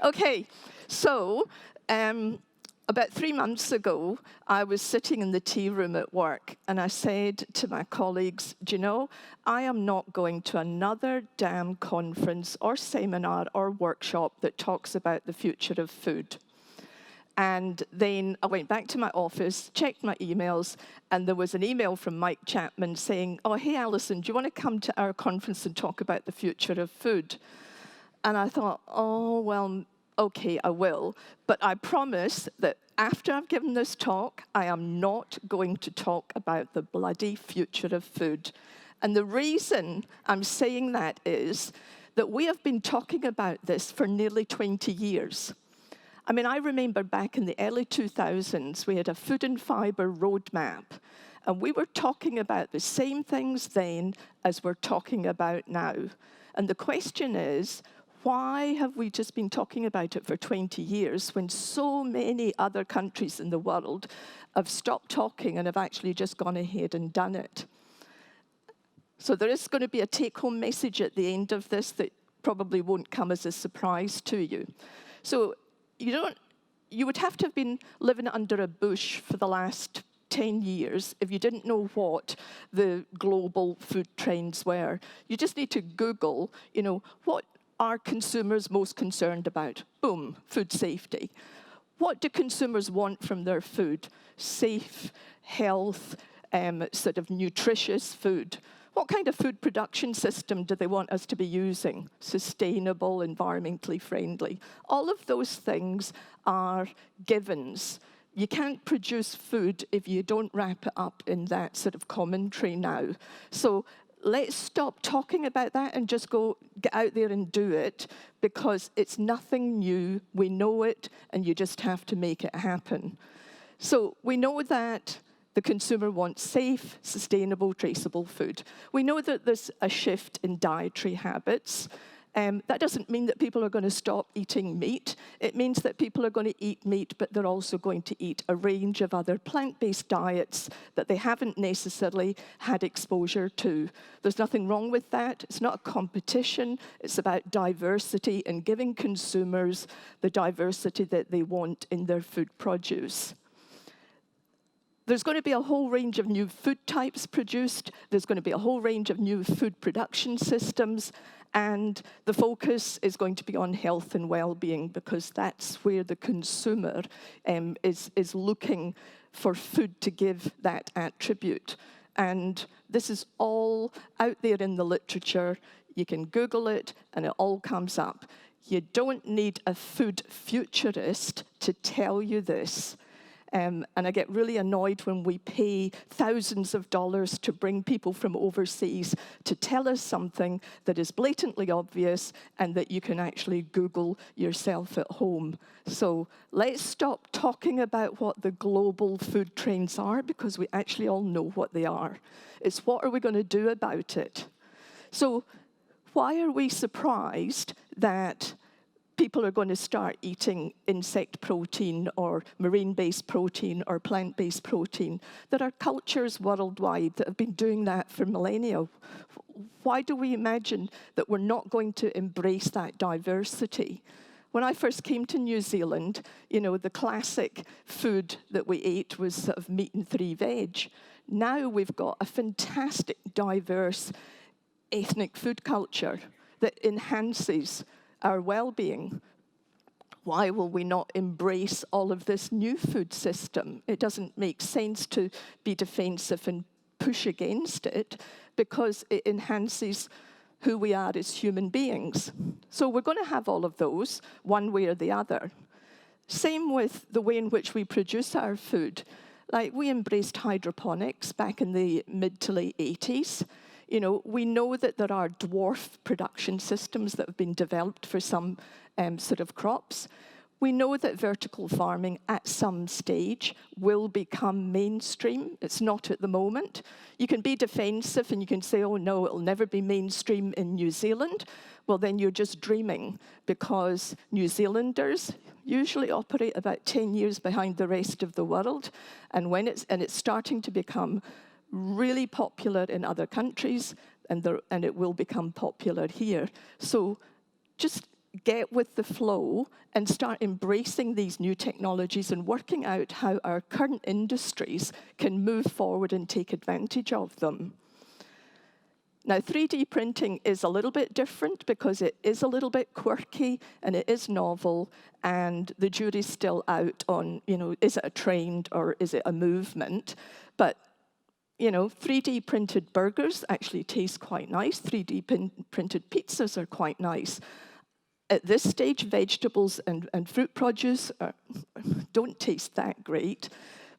Okay, so about 3 months ago, I was sitting in the tea room at work, and I said to my colleagues, do you know, I am not going to another damn conference or seminar or workshop that talks about the future of food. And then I went back to my office, checked my emails, and there was an email from Mike Chapman saying, oh, hey, Alison, do you want to come to our conference and talk about the future of food? And I thought, oh, well, okay, I will. But I promise that after I've given this talk, I am not going to talk about the bloody future of food. And the reason I'm saying that is that we have been talking about this for nearly 20 years. I mean, I remember back in the early 2000s, we had a food and fibre roadmap, and we were talking about the same things then as we're talking about now. And the question is, why have we just been talking about it for 20 years when so many other countries in the world have stopped talking and have actually just gone ahead and done it? So there is going to be a take-home message at the end of this that probably won't come as a surprise to you. So you would have to have been living under a bush for the last 10 years if you didn't know what the global food trends were. You just need to Google, what are consumers most concerned about? Boom, food safety. What do consumers want from their food? Safe, health, sort of nutritious food. What kind of food production system do they want us to be using? Sustainable, environmentally friendly. All of those things are givens. You can't produce food if you don't wrap it up in that sort of commentary now. So let's stop talking about that and just get out there and do it, because it's nothing new. We know it, and you just have to make it happen. So we know that the consumer wants safe, sustainable, traceable food. We know that there's a shift in dietary habits. That doesn't mean that people are going to stop eating meat. It means that people are going to eat meat, but they're also going to eat a range of other plant-based diets that they haven't necessarily had exposure to. There's nothing wrong with that. It's not a competition. It's about diversity and giving consumers the diversity that they want in their food produce. There's going to be a whole range of new food types produced. There's going to be a whole range of new food production systems. And the focus is going to be on health and well-being, because that's where the consumer is looking for food to give that attribute. And this is all out there in the literature. You can Google it, and it all comes up. You don't need a food futurist to tell you this. And I get really annoyed when we pay thousands of dollars to bring people from overseas to tell us something that is blatantly obvious and that you can actually Google yourself at home. So let's stop talking about what the global food trends are, because we actually all know what they are. It's what are we going to do about it? So why are we surprised that people are going to start eating insect protein or marine-based protein or plant-based protein? There are cultures worldwide that have been doing that for millennia. Why do we imagine that we're not going to embrace that diversity? When I first came to New Zealand, the classic food that we ate was sort of meat and 3 veg. Now we've got a fantastic, diverse ethnic food culture that enhances our well-being. Why will we not embrace all of this new food system? It doesn't make sense to be defensive and push against it, because it enhances who we are as human beings. So we're going to have all of those, one way or the other. Same with the way in which we produce our food. Like, we embraced hydroponics back in the mid to late 80s. We know that there are dwarf production systems that have been developed for some sort of crops. We know that vertical farming at some stage will become mainstream. It's not at the moment. You can be defensive and you can say, oh no, it'll never be mainstream in New Zealand. Well, then you're just dreaming, because New Zealanders usually operate about 10 years behind the rest of the world. And it's starting to become really popular in other countries, and it will become popular here. So just get with the flow and start embracing these new technologies and working out how our current industries can move forward and take advantage of them. Now, 3D printing is a little bit different because it is a little bit quirky and it is novel, and the jury's still out on, is it a trend or is it a movement? But 3D printed burgers actually taste quite nice. 3D printed pizzas are quite nice. At this stage, vegetables and fruit produce don't taste that great.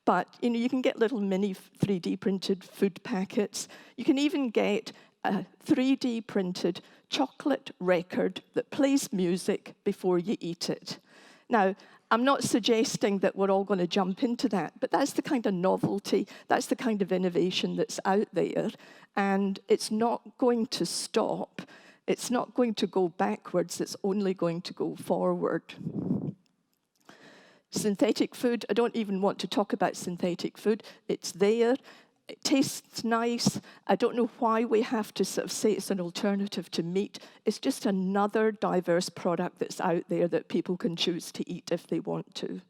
But you can get little mini 3D printed food packets. You can even get a 3D printed chocolate record that plays music before you eat it. Now, I'm not suggesting that we're all going to jump into that, but that's the kind of novelty, that's the kind of innovation that's out there, and it's not going to stop. It's not going to go backwards, it's only going to go forward. Synthetic food, I don't even want to talk about synthetic food. It's there. It tastes nice. I don't know why we have to sort of say it's an alternative to meat. It's just another diverse product that's out there that people can choose to eat if they want to.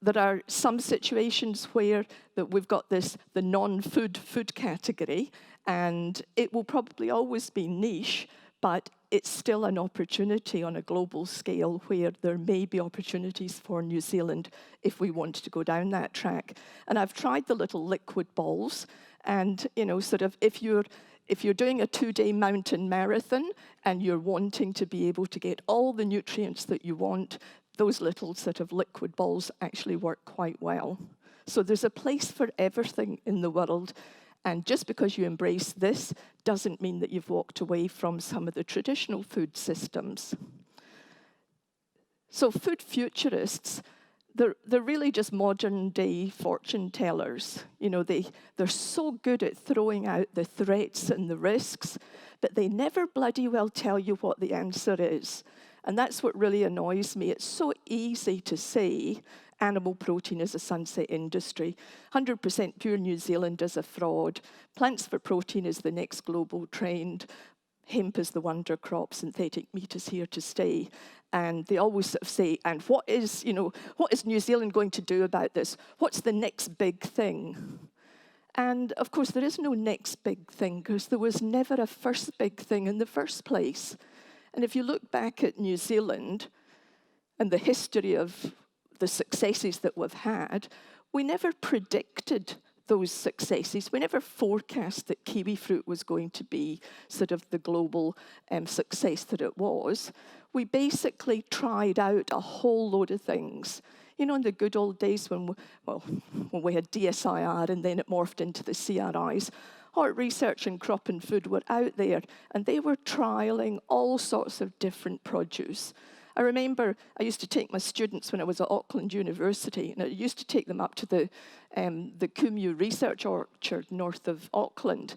There are some situations where that we've got the non-food food category, and it will probably always be niche, but it's still an opportunity on a global scale where there may be opportunities for New Zealand if we want to go down that track. And I've tried the little liquid balls, and sort of if you're doing a 2-day mountain marathon and you're wanting to be able to get all the nutrients that you want, those little sort of liquid balls actually work quite well. So there's a place for everything in the world. And just because you embrace this doesn't mean that you've walked away from some of the traditional food systems. So food futurists, they're really just modern day fortune tellers. They're so good at throwing out the threats and the risks, but they never bloody well tell you what the answer is. And that's what really annoys me. It's so easy to say animal protein is a sunset industry. 100% pure New Zealand is a fraud. Plants for protein is the next global trend. Hemp is the wonder crop. Synthetic meat is here to stay. And they always sort of say, and what is New Zealand going to do about this? What's the next big thing? And of course, there is no next big thing because there was never a first big thing in the first place. And if you look back at New Zealand and the history of the successes that we've had, we never predicted those successes. We never forecast that kiwi fruit was going to be sort of the global success that it was. We basically tried out a whole load of things. In the good old days when we had DSIR and then it morphed into the CRIs, Hort Research and Crop and Food were out there and they were trialling all sorts of different produce. I remember I used to take my students when I was at Auckland University, and I used to take them up to the Kumu Research Orchard north of Auckland.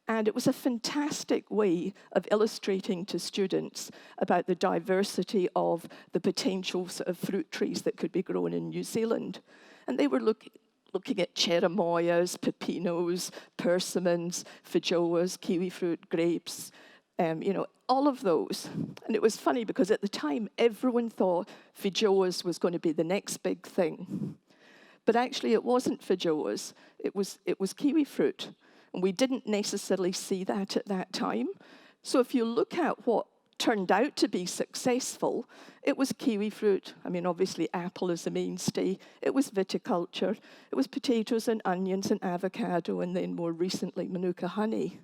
And it was a fantastic way of illustrating to students about the diversity of the potential sort of fruit trees that could be grown in New Zealand. And they were looking at cherimoyas, pepinos, persimmons, feijoas, kiwi fruit, grapes, all of those. And it was funny because at the time, everyone thought feijoas was going to be the next big thing. But actually, it wasn't feijoas. It was kiwi fruit. And we didn't necessarily see that at that time. So if you look at what turned out to be successful, it was kiwi fruit. I mean, obviously, apple is the mainstay. It was viticulture. It was potatoes and onions and avocado, and then more recently, Manuka honey.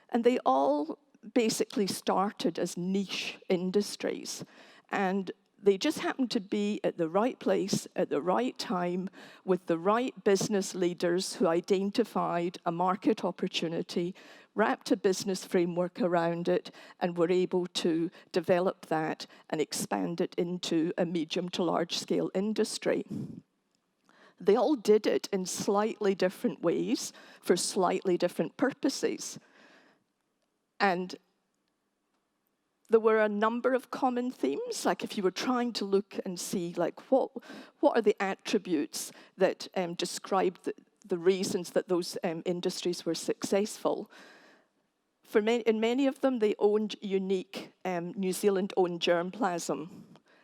And they all basically started as niche industries, and they just happened to be at the right place at the right time with the right business leaders who identified a market opportunity, wrapped a business framework around it, and were able to develop that and expand it into a medium to large scale industry. They all did it in slightly different ways for slightly different purposes. And there were a number of common themes, like if you were trying to look and see, like, what are the attributes that describe the reasons that those industries were successful. In many of them, they owned unique New Zealand-owned germplasm.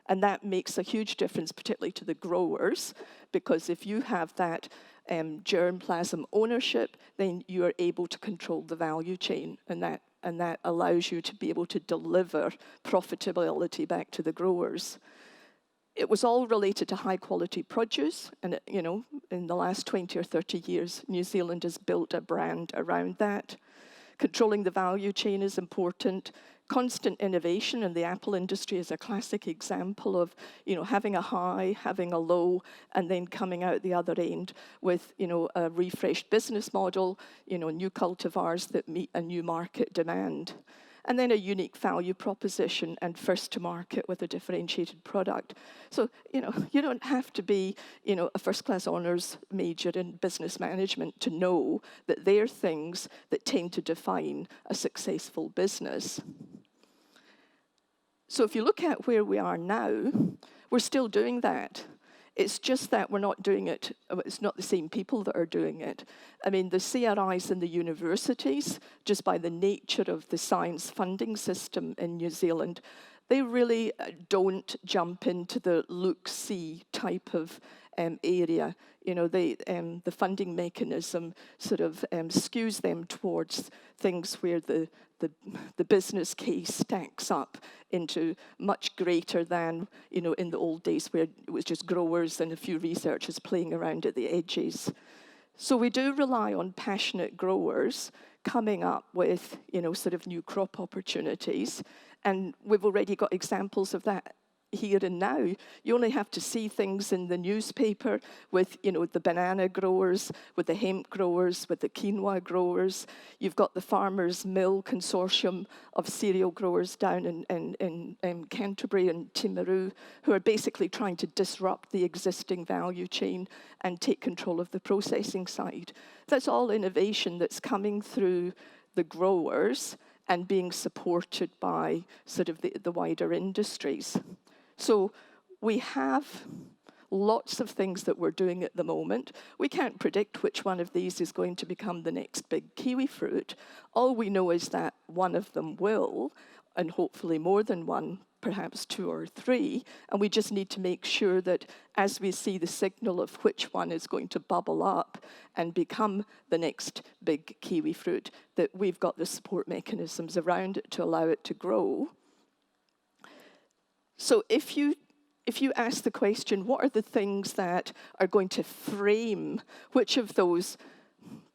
And that makes a huge difference, particularly to the growers, because if you have that germplasm ownership, then you are able to control the value chain, and that allows you to be able to deliver profitability back to the growers. It was all related to high-quality produce, and in the last 20 or 30 years, New Zealand has built a brand around that. Controlling the value chain is important. Constant innovation in the apple industry is a classic example of, having a high, having a low, and then coming out the other end with, a refreshed business model, new cultivars that meet a new market demand. And then a unique value proposition and first to market with a differentiated product. So, you don't have to be, a first-class honours major in business management to know that they're things that tend to define a successful business. So if you look at where we are now, we're still doing that. It's just that we're not doing it, it's not the same people that are doing it. I mean, the CRIs in the universities, just by the nature of the science funding system in New Zealand, they really don't jump into the look-see type of area. The funding mechanism sort of skews them towards things where the business case stacks up into much greater than, in the old days where it was just growers and a few researchers playing around at the edges. So we do rely on passionate growers coming up with, sort of new crop opportunities. And we've already got examples of that here and now. You only have to see things in the newspaper with, the banana growers, with the hemp growers, with the quinoa growers. You've got the Farmers Mill Consortium of cereal growers down in Canterbury and Timaru, who are basically trying to disrupt the existing value chain and take control of the processing side. That's all innovation that's coming through the growers and being supported by sort of the wider industries. So we have lots of things that we're doing at the moment. We can't predict which one of these is going to become the next big kiwi fruit. All we know is that one of them will, and hopefully more than one, perhaps 2 or 3, and we just need to make sure that as we see the signal of which one is going to bubble up and become the next big kiwi fruit, that we've got the support mechanisms around it to allow it to grow. So if you ask the question, what are the things that are going to frame which of those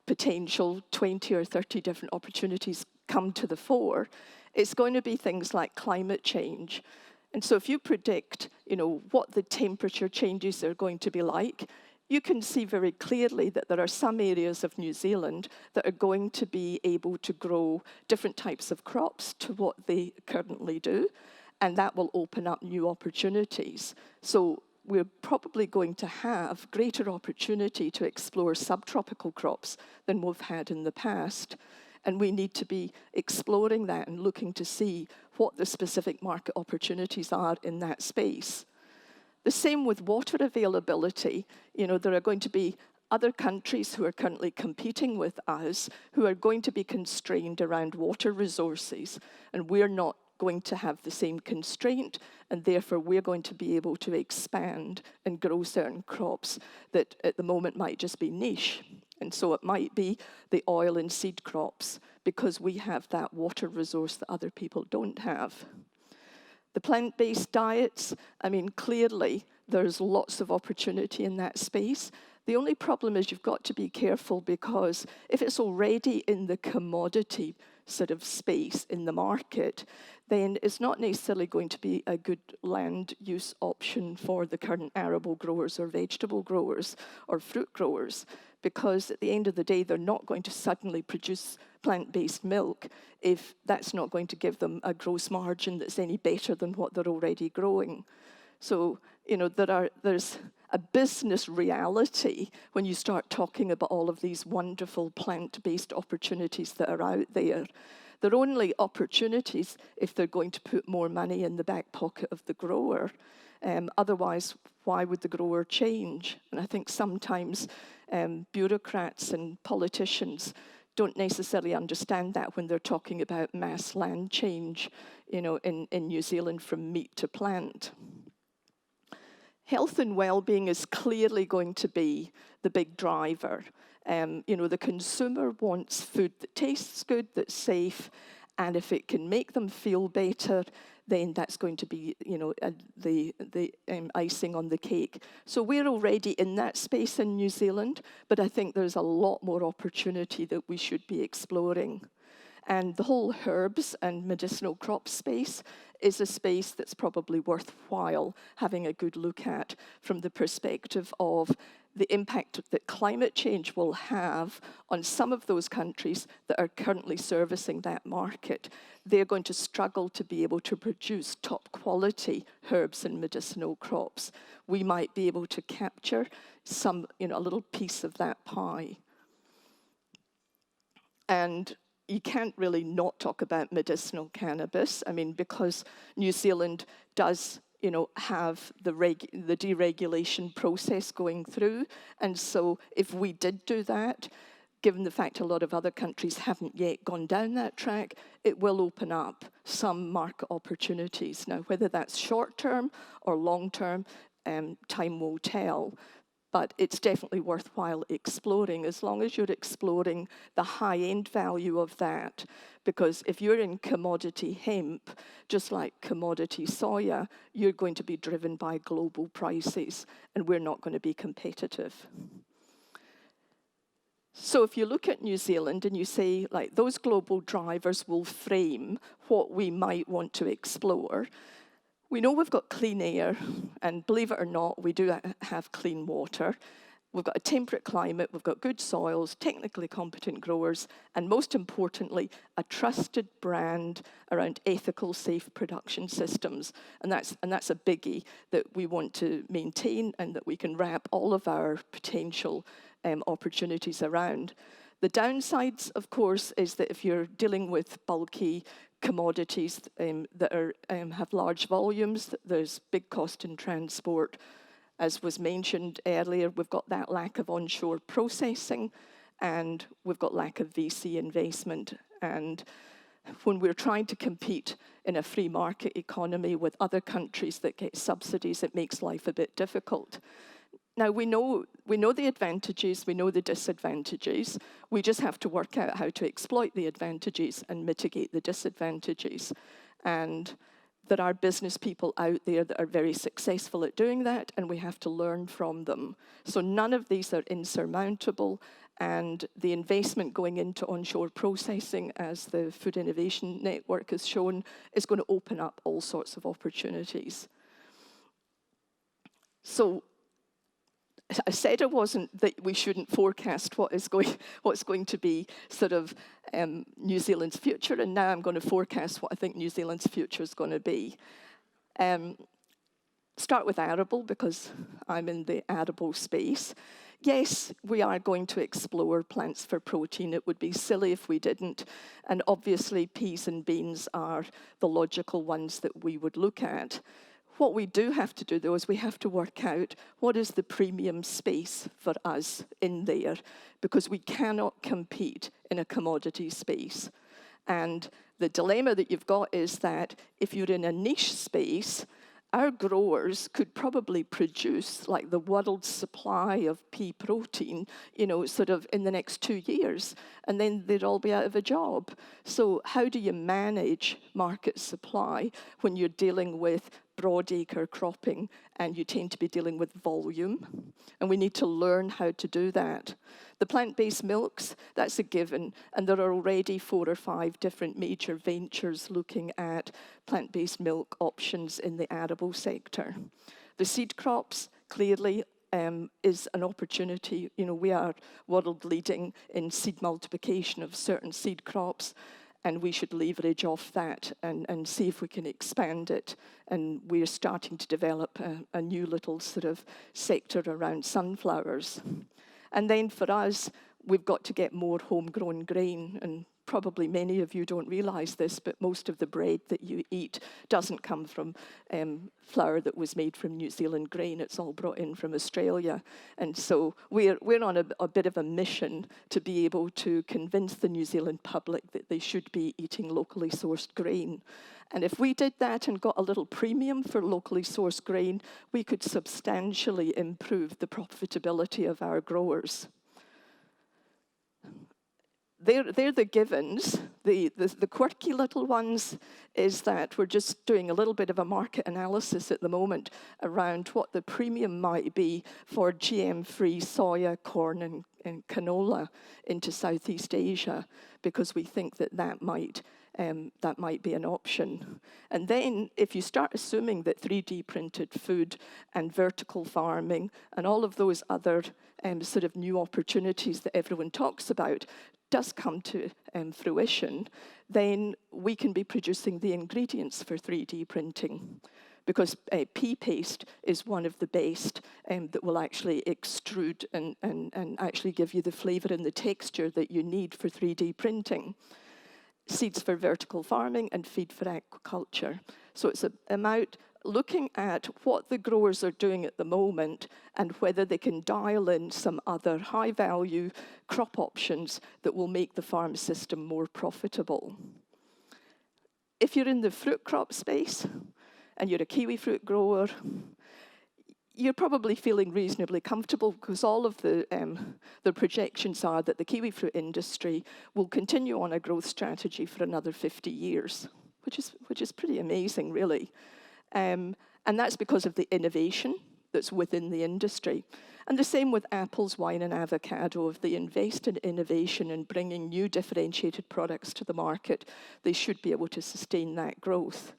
potential 20 or 30 different opportunities come to the fore, it's going to be things like climate change. And so if you predict, what the temperature changes are going to be like, you can see very clearly that there are some areas of New Zealand that are going to be able to grow different types of crops to what they currently do. And that will open up new opportunities. So we're probably going to have greater opportunity to explore subtropical crops than we've had in the past. And we need to be exploring that and looking to see what the specific market opportunities are in that space. The same with water availability. There are going to be other countries who are currently competing with us who are going to be constrained around water resources, and we're not going to have the same constraint, and therefore we're going to be able to expand and grow certain crops that at the moment might just be niche. And so it might be the oil and seed crops because we have that water resource that other people don't have. The plant-based diets, clearly there's lots of opportunity in that space. The only problem is you've got to be careful because if it's already in the commodity sort of space in the market, then it's not necessarily going to be a good land use option for the current arable growers or vegetable growers or fruit growers, because at the end of the day, they're not going to suddenly produce plant-based milk if that's not going to give them a gross margin that's any better than what they're already growing. So, there's a business reality when you start talking about all of these wonderful plant-based opportunities that are out there. They're only opportunities if they're going to put more money in the back pocket of the grower. Otherwise, why would the grower change? And I think sometimes bureaucrats and politicians don't necessarily understand that when they're talking about mass land change, in New Zealand from meat to plant. Health and well-being is clearly going to be the big driver. The consumer wants food that tastes good, that's safe, and if it can make them feel better, then that's going to be, the icing on the cake. So we're already in that space in New Zealand, but I think there's a lot more opportunity that we should be exploring. And the whole herbs and medicinal crop space is a space that's probably worthwhile having a good look at from the perspective of the impact that climate change will have on some of those countries that are currently servicing that market. They're going to struggle to be able to produce top quality herbs and medicinal crops. We might be able to capture some, a little piece of that pie. And you can't really not talk about medicinal cannabis. I mean, because New Zealand does, have the deregulation process going through. And so if we did do that, given the fact a lot of other countries haven't yet gone down that track, it will open up some market opportunities. Now, whether that's short-term or long-term, time will tell. But it's definitely worthwhile exploring, as long as you're exploring the high-end value of that. Because if you're in commodity hemp, just like commodity soya, you're going to be driven by global prices, and we're not going to be competitive. So if you look at New Zealand and you say, like, those global drivers will frame what we might want to explore, we know we've got clean air, and believe it or not, we do have clean water. We've got a temperate climate, we've got good soils, technically competent growers, and most importantly, a trusted brand around ethical, safe production systems. And that's a biggie that we want to maintain and that we can wrap all of our potential opportunities around. The downsides, of course, is that if you're dealing with bulky commodities that have large volumes, there's big cost in transport. As was mentioned earlier, we've got that lack of onshore processing, and we've got lack of VC investment. And when we're trying to compete in a free market economy with other countries that get subsidies, it makes life a bit difficult. Now, we know the advantages, we know the disadvantages. We just have to work out how to exploit the advantages and mitigate the disadvantages. And there are business people out there that are very successful at doing that, and we have to learn from them. So none of these are insurmountable, and the investment going into onshore processing, as the Food Innovation Network has shown, is going to open up all sorts of opportunities. So I said it wasn't that we shouldn't forecast what's going to be sort of New Zealand's future, and now I'm going to forecast what I think New Zealand's future is going to be. Start with arable, because I'm in the arable space. Yes, we are going to explore plants for protein. It would be silly if we didn't. And obviously, peas and beans are the logical ones that we would look at. What we do have to do, though, is we have to work out what is the premium space for us in there, because we cannot compete in a commodity space. And the dilemma that you've got is that if you're in a niche space, our growers could probably produce like the world's supply of pea protein, sort of in the next 2 years, and then they'd all be out of a job. So how do you manage market supply when you're dealing with broadacre cropping and you tend to be dealing with volume? And we need to learn how to do that. The plant-based milks, that's a given, and there are already 4 or 5 different major ventures looking at plant-based milk options in the arable sector. The seed crops, clearly, is an opportunity. We are world leading in seed multiplication of certain seed crops, and we should leverage off that and see if we can expand it. And we're starting to develop a new little sort of sector around sunflowers. And then for us, we've got to get more homegrown grain, and probably many of you don't realize this, but most of the bread that you eat doesn't come from flour that was made from New Zealand grain. It's all brought in from Australia. And so we're on a bit of a mission to be able to convince the New Zealand public that they should be eating locally sourced grain. And if we did that and got a little premium for locally sourced grain, we could substantially improve the profitability of our growers. They're the givens. The quirky little ones is that we're just doing a little bit of a market analysis at the moment around what the premium might be for GM-free soya, corn, and canola into Southeast Asia, because we think that might be an option. And then if you start assuming that 3D printed food and vertical farming and all of those other sort of new opportunities that everyone talks about does come to fruition, then we can be producing the ingredients for 3D printing, because pea paste is one of the best that will actually extrude and actually give you the flavor and the texture that you need for 3D printing. Seeds for vertical farming and feed for aquaculture. So it's about looking at what the growers are doing at the moment and whether they can dial in some other high-value crop options that will make the farm system more profitable. If you're in the fruit crop space and you're a kiwi fruit grower, you're probably feeling reasonably comfortable, because all of the projections are that the kiwi fruit industry will continue on a growth strategy for another 50 years, which is pretty amazing, really. And that's because of the innovation that's within the industry. And the same with apples, wine, and avocado. If they invest in innovation and bringing new differentiated products to the market, they should be able to sustain that growth.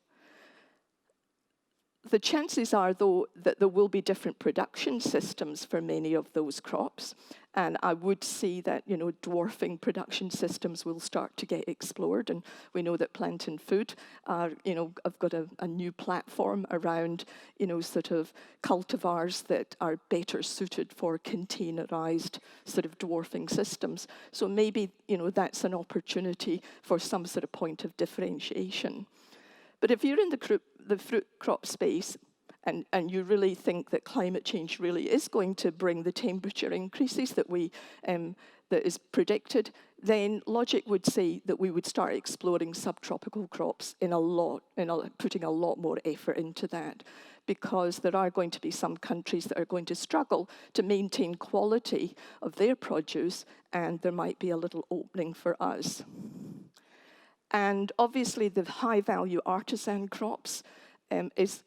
The chances are, though, that there will be different production systems for many of those crops. And I would see that, dwarfing production systems will start to get explored. And we know that Plant and Food are, have got a new platform around, sort of cultivars that are better suited for containerized sort of dwarfing systems. So maybe, that's an opportunity for some sort of point of differentiation. But if you're in the fruit crop space and you really think that climate change really is going to bring the temperature increases that that is predicted, then logic would say that we would start exploring subtropical crops putting a lot more effort into that, because there are going to be some countries that are going to struggle to maintain quality of their produce, and there might be a little opening for us. And obviously, the high-value artisan crops is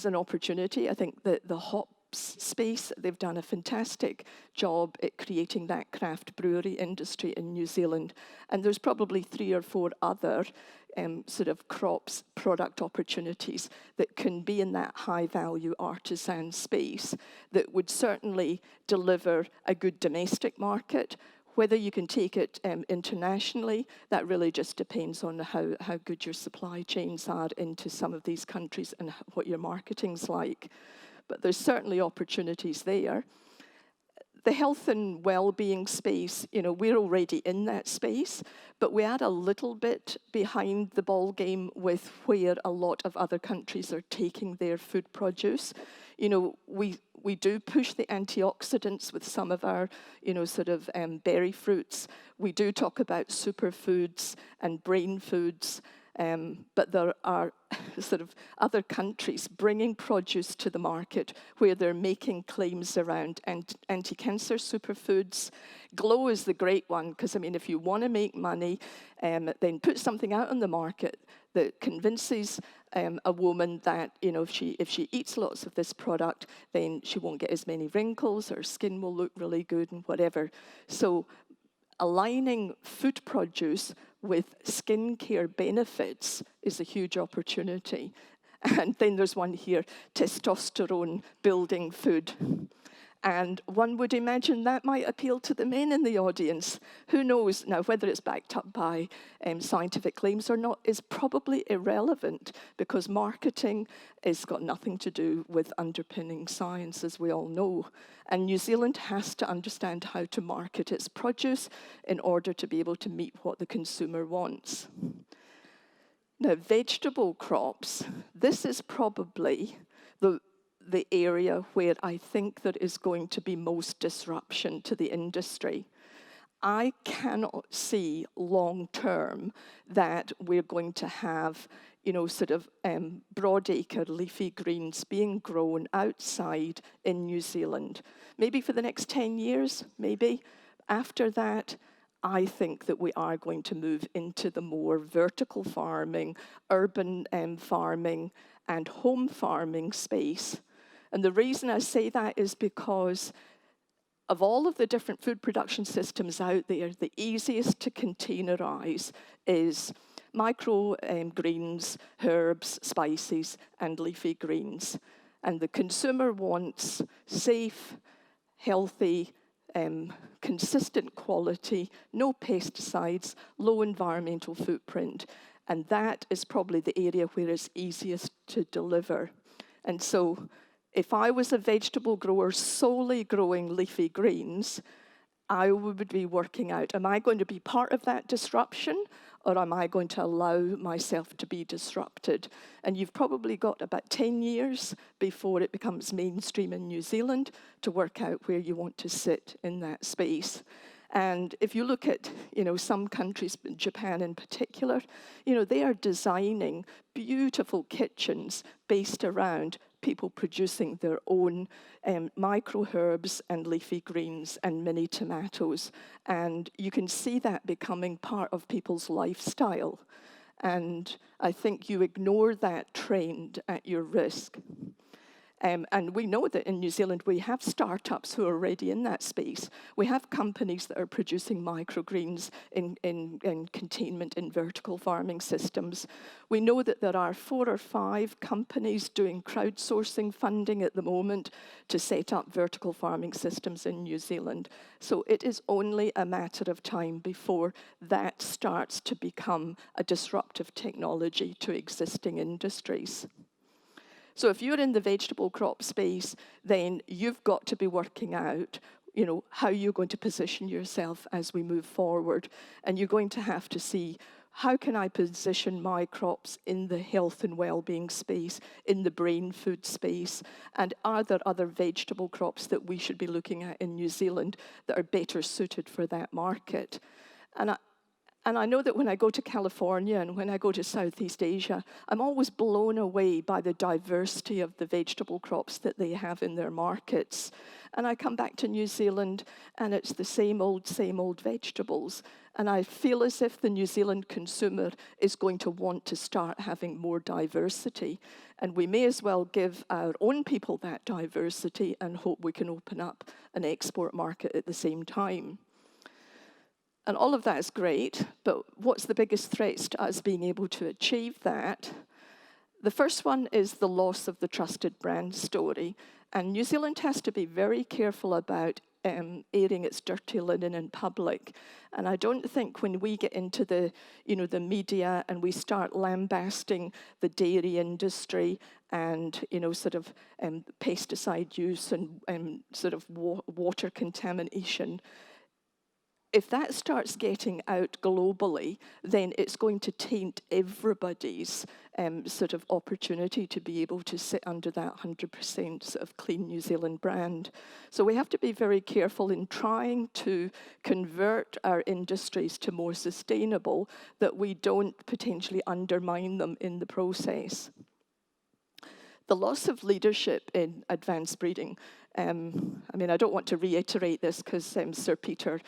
an opportunity. I think that the hops space, they've done a fantastic job at creating that craft brewery industry in New Zealand. And there's probably 3 or 4 other sort of crops, product opportunities that can be in that high-value artisan space that would certainly deliver a good domestic market. Whether you can take it internationally, that really just depends on how good your supply chains are into some of these countries and what your marketing's like. But there's certainly opportunities there. The health and well-being space, we're already in that space, but we are a little bit behind the ball game with where a lot of other countries are taking their food produce. We do push the antioxidants with some of our, sort of berry fruits. We do talk about superfoods and brain foods, but there are sort of other countries bringing produce to the market where they're making claims around anti-cancer superfoods. Glow is the great one, because, if you want to make money, then put something out on the market that convinces a woman that, if she eats lots of this product, then she won't get as many wrinkles, her skin will look really good and whatever. So aligning food produce with skincare benefits is a huge opportunity. And then there's one here, testosterone building food. And one would imagine that might appeal to the men in the audience. Who knows? Now, whether it's backed up by scientific claims or not is probably irrelevant, because marketing has got nothing to do with underpinning science, as we all know. And New Zealand has to understand how to market its produce in order to be able to meet what the consumer wants. Now, vegetable crops, this is probably the area where I think there is going to be most disruption to the industry. I cannot see long term that we're going to have, broadacre leafy greens being grown outside in New Zealand. Maybe for the next 10 years, maybe. After that, I think that we are going to move into the more vertical farming, urban farming, and home farming space. And the reason I say that is because of all of the different food production systems out there, the easiest to containerize is micro greens, herbs, spices, and leafy greens. And the consumer wants safe, healthy, consistent quality, no pesticides, low environmental footprint. And that is probably the area where it's easiest to deliver. And so if I was a vegetable grower solely growing leafy greens, I would be working out, am I going to be part of that disruption, or am I going to allow myself to be disrupted? And you've probably got about 10 years before it becomes mainstream in New Zealand to work out where you want to sit in that space. And if you look at, some countries, Japan in particular, they are designing beautiful kitchens based around people producing their own micro herbs and leafy greens and mini tomatoes. And you can see that becoming part of people's lifestyle. And I think you ignore that trend at your risk. And we know that in New Zealand, we have startups who are already in that space. We have companies that are producing microgreens in containment in vertical farming systems. We know that there are 4 or 5 companies doing crowdsourcing funding at the moment to set up vertical farming systems in New Zealand. So it is only a matter of time before that starts to become a disruptive technology to existing industries. So if you're in the vegetable crop space, then you've got to be working out, how you're going to position yourself as we move forward. And you're going to have to see, how can I position my crops in the health and well-being space, in the brain food space? And are there other vegetable crops that we should be looking at in New Zealand that are better suited for that market? And I know that when I go to California and when I go to Southeast Asia, I'm always blown away by the diversity of the vegetable crops that they have in their markets. And I come back to New Zealand and it's the same old vegetables. And I feel as if the New Zealand consumer is going to want to start having more diversity. And we may as well give our own people that diversity and hope we can open up an export market at the same time. And all of that is great, but what's the biggest threats to us being able to achieve that? The first one is the loss of the trusted brand story. And New Zealand has to be very careful about airing its dirty linen in public. And I don't think when we get into the media and we start lambasting the dairy industry and, pesticide use and water contamination, if that starts getting out globally, then it's going to taint everybody's opportunity to be able to sit under that 100% clean New Zealand brand. So we have to be very careful in trying to convert our industries to more sustainable, that we don't potentially undermine them in the process. The loss of leadership in advanced breeding. I don't want to reiterate this because Sir Peter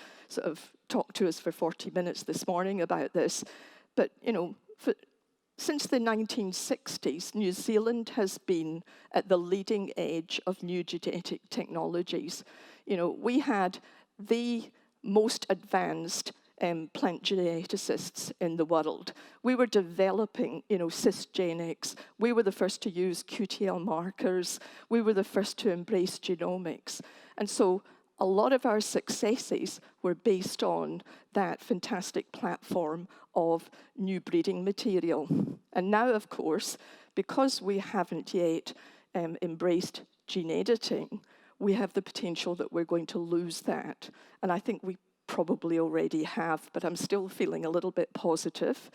talked to us for 40 minutes this morning about this. But, since the 1960s, New Zealand has been at the leading edge of new genetic technologies. We had the most advanced plant geneticists in the world. We were developing, cisgenics. We were the first to use QTL markers. We were the first to embrace genomics. And so a lot of our successes were based on that fantastic platform of new breeding material. And now, of course, because we haven't yet embraced gene editing, we have the potential that we're going to lose that. And I think we probably already have, but I'm still feeling a little bit positive.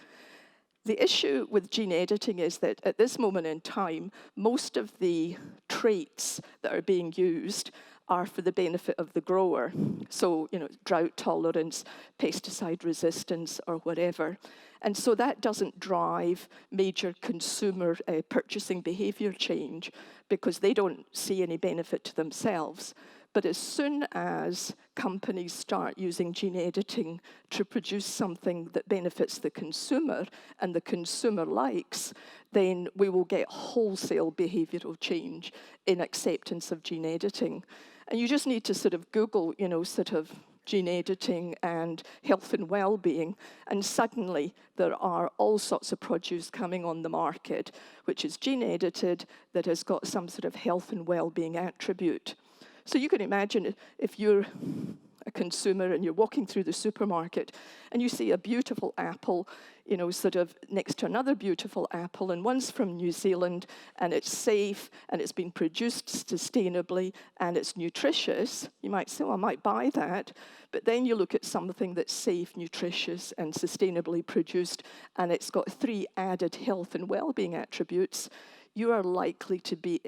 The issue with gene editing is that at this moment in time, most of the traits that are being used are for the benefit of the grower. So, drought tolerance, pesticide resistance, or whatever. And so that doesn't drive major consumer purchasing behavior change because they don't see any benefit to themselves. But as soon as companies start using gene editing to produce something that benefits the consumer and the consumer likes, then we will get wholesale behavioral change in acceptance of gene editing. And you just need to sort of Google, gene editing and health and well-being, and suddenly there are all sorts of produce coming on the market, which is gene edited, that has got some sort of health and well-being attribute. So you can imagine if you're a consumer and you're walking through the supermarket and you see a beautiful apple, sort of next to another beautiful apple, and one's from New Zealand, and it's safe, and it's been produced sustainably, and it's nutritious, you might say, well, I might buy that. But then you look at something that's safe, nutritious, and sustainably produced, and it's got 3 added health and well-being attributes, you are likely to be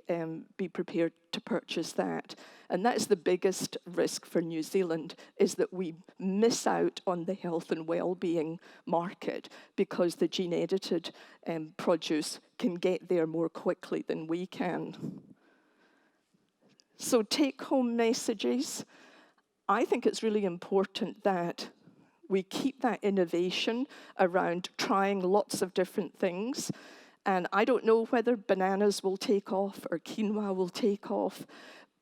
prepared to purchase that. And that's the biggest risk for New Zealand, is that we miss out on the health and well-being market because the gene-edited produce can get there more quickly than we can. So take-home messages. I think it's really important that we keep that innovation around trying lots of different things. And I don't know whether bananas will take off or quinoa will take off,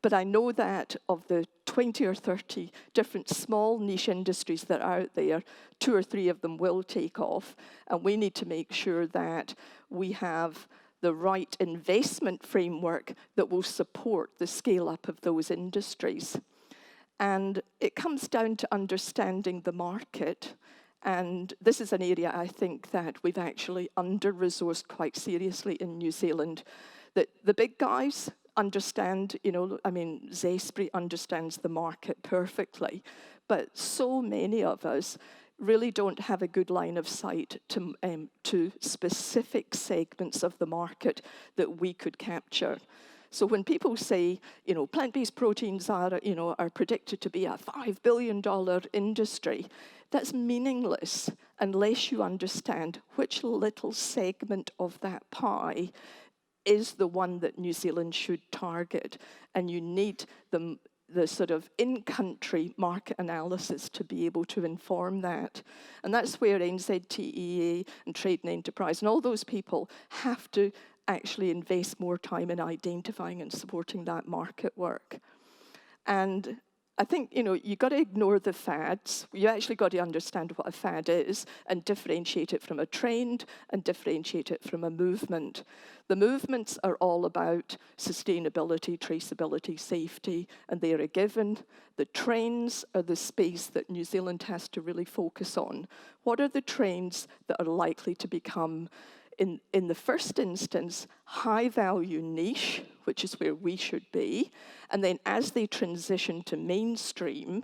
but I know that of the 20 or 30 different small niche industries that are out there, 2 or 3 of them will take off. And we need to make sure that we have the right investment framework that will support the scale-up of those industries. And it comes down to understanding the market. And this is an area I think that we've actually under-resourced quite seriously in New Zealand. That the big guys understand, Zespri understands the market perfectly, but so many of us really don't have a good line of sight to specific segments of the market that we could capture. So when people say, plant-based proteins are predicted to be a $5 billion industry, that's meaningless unless you understand which little segment of that pie is the one that New Zealand should target. And you need the sort of in-country market analysis to be able to inform that. And that's where NZTEA and Trade and Enterprise and all those people have to actually invest more time in identifying and supporting that market work. And I think, you've got to ignore the fads. You actually got to understand what a fad is and differentiate it from a trend and differentiate it from a movement. The movements are all about sustainability, traceability, safety, and they're a given. The trends are the space that New Zealand has to really focus on. What are the trends that are likely to become, in the first instance, high-value niche, which is where we should be, and then as they transition to mainstream,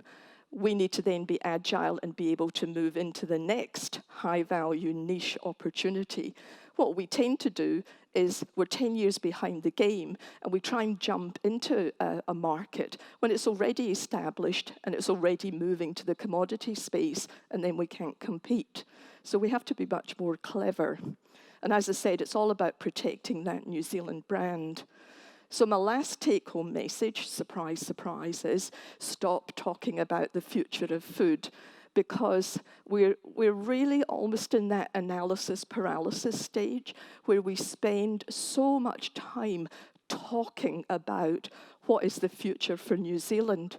we need to then be agile and be able to move into the next high-value niche opportunity. What we tend to do is we're 10 years behind the game, and we try and jump into a market when it's already established and it's already moving to the commodity space, and then we can't compete. So we have to be much more clever. And as I said, it's all about protecting that New Zealand brand. So my last take-home message, surprise, surprise, is stop talking about the future of food, because we're really almost in that analysis paralysis stage where we spend so much time talking about what is the future for New Zealand.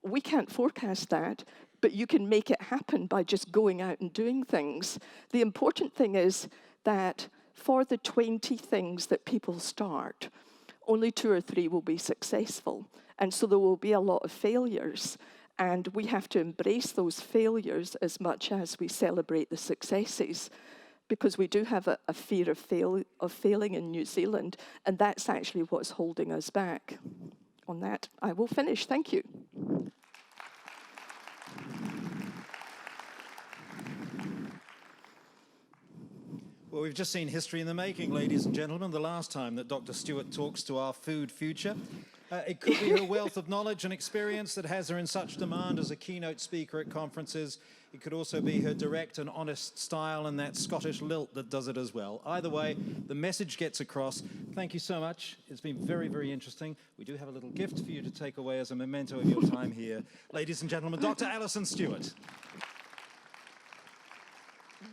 We can't forecast that. but you can make it happen by just going out and doing things. The important thing is that for the 20 things that people start, only 2 or 3 will be successful. And so there will be a lot of failures. And we have to embrace those failures as much as we celebrate the successes, because we do have a fear of failing in New Zealand, and that's actually what's holding us back. On that, I will finish. Thank you. Well, we've just seen history in the making, ladies and gentlemen. The last time that Dr. Stewart talks to our food future. It could be her wealth of knowledge and experience that has her in such demand as a keynote speaker at conferences. It could also be her direct and honest style and that Scottish lilt that does it as well. Either way, the message gets across. Thank you so much. It's been very, very interesting. We do have a little gift for you to take away as a memento of your time here. Ladies and gentlemen, Dr. Alison Stewart.